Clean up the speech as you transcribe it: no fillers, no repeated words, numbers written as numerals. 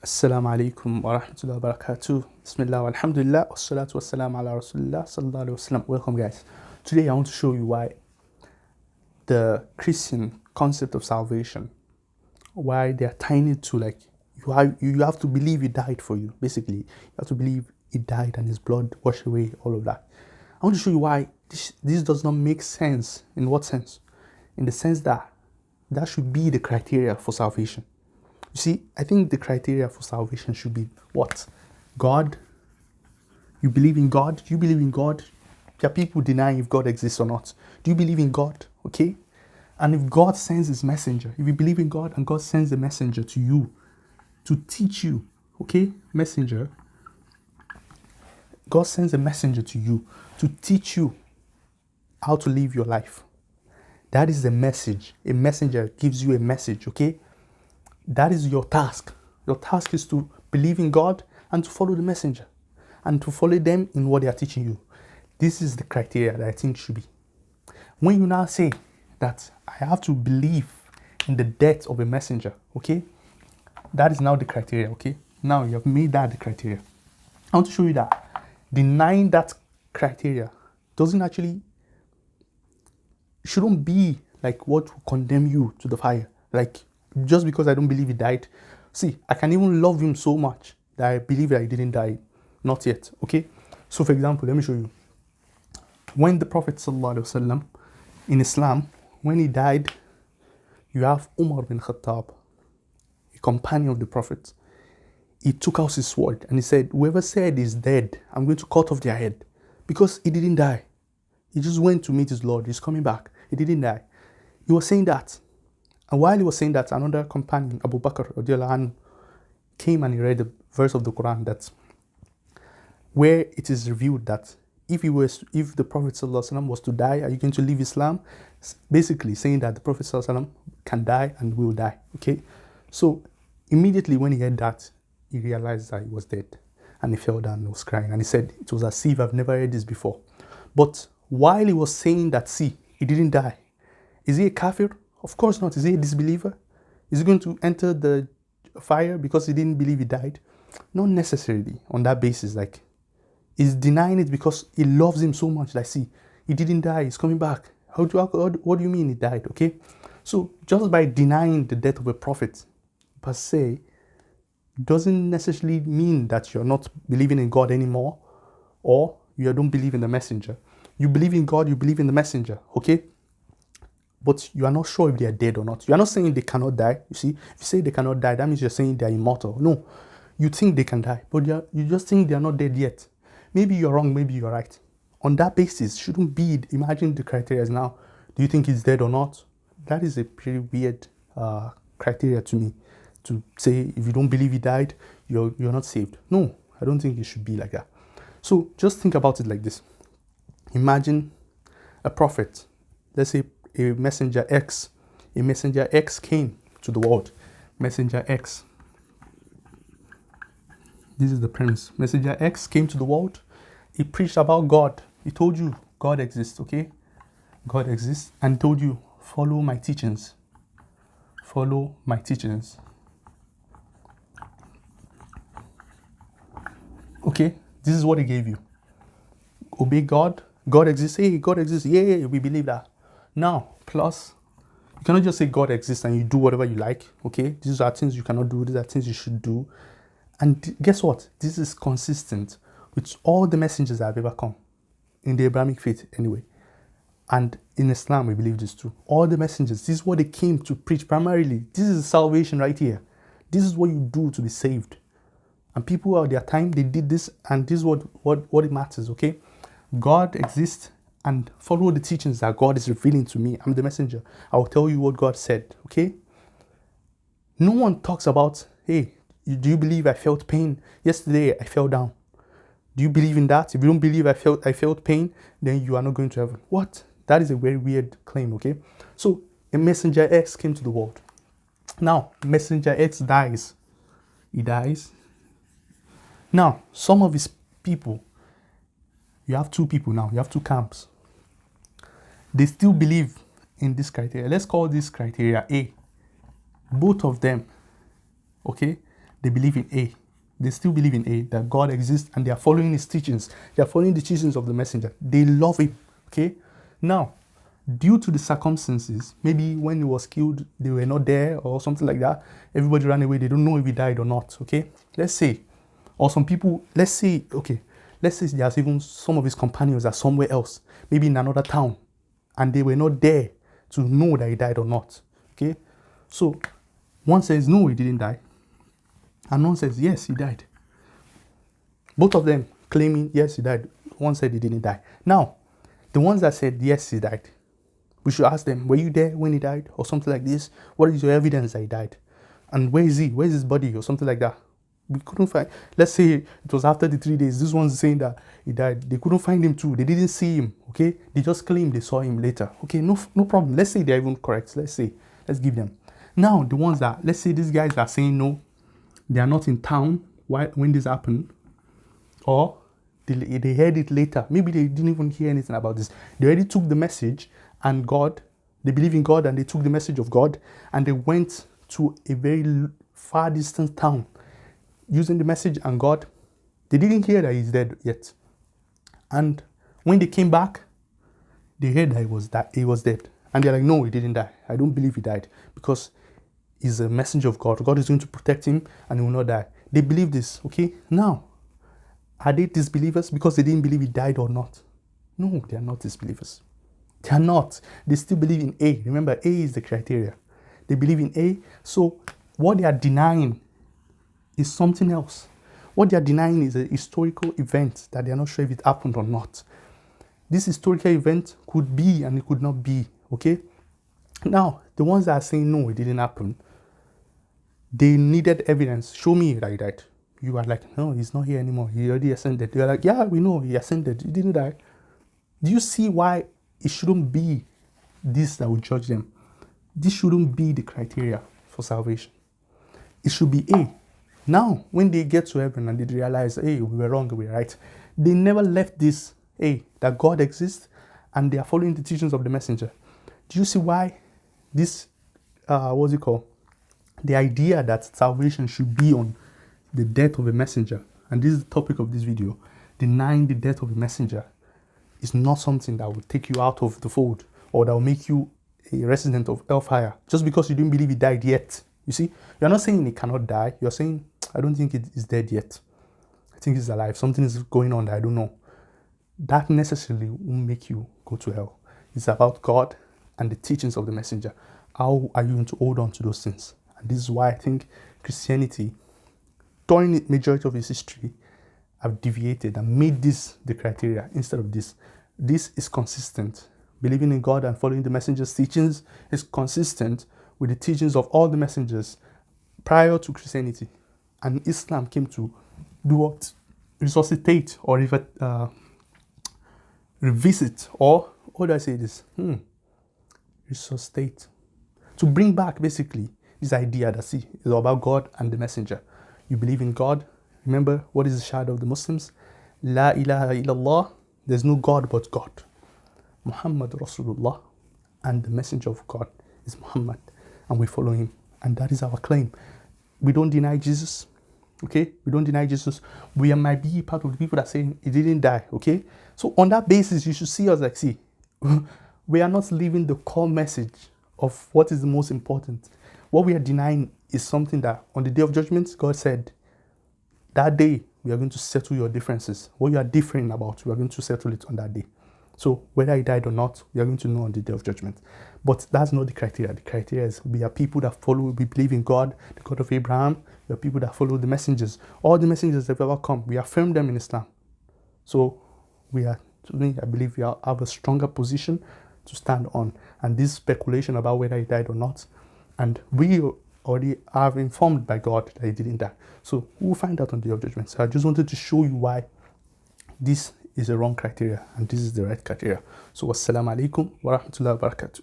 Assalamu alaikum wa rahmatullahi wa barakatuh. Bismillah walhamdulillah wa salatu wa salam ala rasulillah sallallahu alayhi wa sallam. Welcome guys. Today I want to show you why the Christian concept of salvation, why they are tying it to like you have to believe he died for you. Basically, you have to believe he died and his blood washed away all of that. I want to show you why this does not make sense. In what sense? In the sense that that should be the criteria for salvation. You see, I think the criteria for salvation should be what? God. You believe in God? Do you believe in God? There are people denying if God exists or not. Do you believe in God? Okay? And if God sends his messenger, if you believe in God and God sends a messenger to you to teach you, okay? Messenger. God sends a messenger to you to teach you how to live your life. That is the message. A messenger gives you a message, okay? That is your task. Your task is to believe in God and to follow the messenger and to follow them in what they are teaching you. This is the criteria that I think should be. When you now say that I have to believe in the death of a messenger, okay? That is now the criteria, okay? Now you have made that the criteria. I want to show you that denying that criteria shouldn't be like what will condemn you to the fire. Like, just because I don't believe he died. See, I can even love him so much that I believe that he didn't die. Not yet, okay? So for example, let me show you. When the Prophet ﷺ, in Islam, when he died, you have Umar bin Khattab, a companion of the Prophet. He took out his sword and he said, whoever said he's dead, I'm going to cut off their head. Because he didn't die. He just went to meet his Lord. He's coming back. He didn't die. He was saying that. And while he was saying that, another companion, Abu Bakr, came and he read a verse of the Qur'an that where it is revealed that if the Prophet ﷺ was to die, are you going to leave Islam? Basically saying that the Prophet ﷺ can die and will die. Okay? So immediately when he heard that, he realized that he was dead. And he fell down and was crying. And he said, it was as if I've never heard this before. But while he was saying that, see, he didn't die. Is he a kafir? Of course not. Is he a disbeliever? Is he going to enter the fire because he didn't believe he died? Not necessarily on that basis. Like, he's denying it because he loves him so much. Like, see, he didn't die. He's coming back. What do you mean he died? Okay? So, just by denying the death of a prophet, per se, doesn't necessarily mean that you're not believing in God anymore or you don't believe in the messenger. You believe in God, you believe in the messenger. Okay? But you are not sure if they are dead or not. You are not saying they cannot die. You see, if you say they cannot die, that means you're saying they are immortal. No, you think they can die, but you just think they are not dead yet. Maybe you're wrong, maybe you're right. On that basis, shouldn't be, imagine the criteria is now, do you think he's dead or not? That is a pretty weird criteria to me. To say, if you don't believe he died, you're not saved. No, I don't think it should be like that. So just think about it like this. Imagine a prophet, let's say a messenger X came to the world. Messenger X. This is the premise. Messenger X came to the world. He preached about God. He told you God exists, okay? God exists and told you, follow my teachings. Follow my teachings. Okay? This is what he gave you. Obey God. God exists. Hey, God exists. Yeah, we believe that. Now, plus, you cannot just say God exists and you do whatever you like, okay? These are things you cannot do. These are things you should do. And guess what? This is consistent with all the messengers that have ever come. In the Abrahamic faith, anyway. And in Islam, we believe this too. All the messengers, this is what they came to preach primarily. This is salvation right here. This is what you do to be saved. And people at their time, they did this, and this is what it matters, okay? God exists, and follow the teachings that God is revealing to me. I'm the messenger. I will tell you what God said, okay? No one talks about, hey, do you believe I felt pain? Yesterday, I fell down. Do you believe in that? If you don't believe I felt pain, then you are not going to heaven. What? That is a very weird claim, okay? So, a messenger X came to the world. Now, messenger X dies. He dies. Now, some of his people, you have two people now. You have two camps. They still believe in this criteria. Let's call this criteria A. Both of them, okay, they believe in A. They still believe in A, that God exists, and they are following his teachings. They are following the teachings of the messenger. They love him, okay? Now, due to the circumstances, maybe when he was killed, they were not there or something like that. Everybody ran away. They don't know if he died or not, okay? Let's say, or some people, let's say there's even some of his companions are somewhere else, maybe in another town, and they were not there to know that he died or not, okay? So, one says, no, he didn't die. And one says, yes, he died. Both of them claiming, yes, he died. One said he didn't die. Now, the ones that said, yes, he died, we should ask them, were you there when he died? Or something like this. What is your evidence that he died? And where is he? Where is his body? Or something like that. We couldn't find, let's say it was after the 3 days. This one's saying that he died. They couldn't find him too. They didn't see him, okay? They just claimed they saw him later. Okay, no problem. Let's say they're even correct. Let's give them. Now, the ones that, let's say these guys are saying no, they are not in town when this happened, or they heard it later. Maybe they didn't even hear anything about this. They already took the message, and they believe in God, and they took the message of God, and they went to a very far distant town using the message and God. They didn't hear that he's dead yet. And when they came back, they heard that he was dead. And they're like, no, he didn't die. I don't believe he died, because he's a messenger of God. God is going to protect him and he will not die. They believe this, okay? Now, are they disbelievers because they didn't believe he died or not? No, they are not disbelievers. They are not. They still believe in A. Remember, A is the criteria. They believe in A. So what they are denying is something else. What they are denying is a historical event that they are not sure if it happened or not. This historical event could be and it could not be, okay? Now, the ones that are saying no, it didn't happen, they needed evidence. Show me that he died. You are like, no, he's not here anymore. He already ascended. They are like, yeah, we know he ascended. He didn't die. Do you see why it shouldn't be this that will judge them? This shouldn't be the criteria for salvation. It should be A. Now, when they get to heaven and they realize, hey, we were wrong, we were right, they never left this A, that God exists and they are following the teachings of the messenger. Do you see why this, the idea that salvation should be on the death of a messenger, and this is the topic of this video, denying the death of a messenger, is not something that will take you out of the fold or that will make you a resident of hellfire just because you didn't believe he died yet. You see, you're not saying he cannot die. You're saying, I don't think it is dead yet. I think he's alive. Something is going on that I don't know. That necessarily won't make you go to hell. It's about God and the teachings of the messenger. How are you going to hold on to those things? And this is why I think Christianity, during the majority of its history, have deviated and made this the criteria instead of this. This is consistent. Believing in God and following the messenger's teachings is consistent with the teachings of all the messengers prior to Christianity. And Islam came to do what? Resuscitate or revisit, or how do I say this? Resuscitate. To bring back basically this idea that is all about God and the messenger. You believe in God. Remember, what is the shadow of the Muslims? La ilaha illallah. There's no God but God. Muhammad Rasulullah, and the messenger of God is Muhammad, and we follow him, and that is our claim. We don't deny Jesus, okay? We don't deny Jesus. We might be part of the people that say he didn't die, okay? So on that basis, you should see us like, see, we are not living the core message of what is the most important. What we are denying is something that on the day of judgment, God said, that day we are going to settle your differences. What you are differing about, we are going to settle it on that day. So whether he died or not, we are going to know on the day of judgment. But that's not the criteria. The criteria is we are people that follow, we believe in God, the God of Abraham. We are people that follow the messengers. All the messengers that have ever come, we affirm them in Islam. So I believe we have a stronger position to stand on. And this speculation about whether he died or not, and we already are informed by God that he didn't die. So we'll find out on the day of judgment. So I just wanted to show you why this is a wrong criteria and this is the right criteria. So wassalamu alaikum wa rahmatullahi wa barakatuh.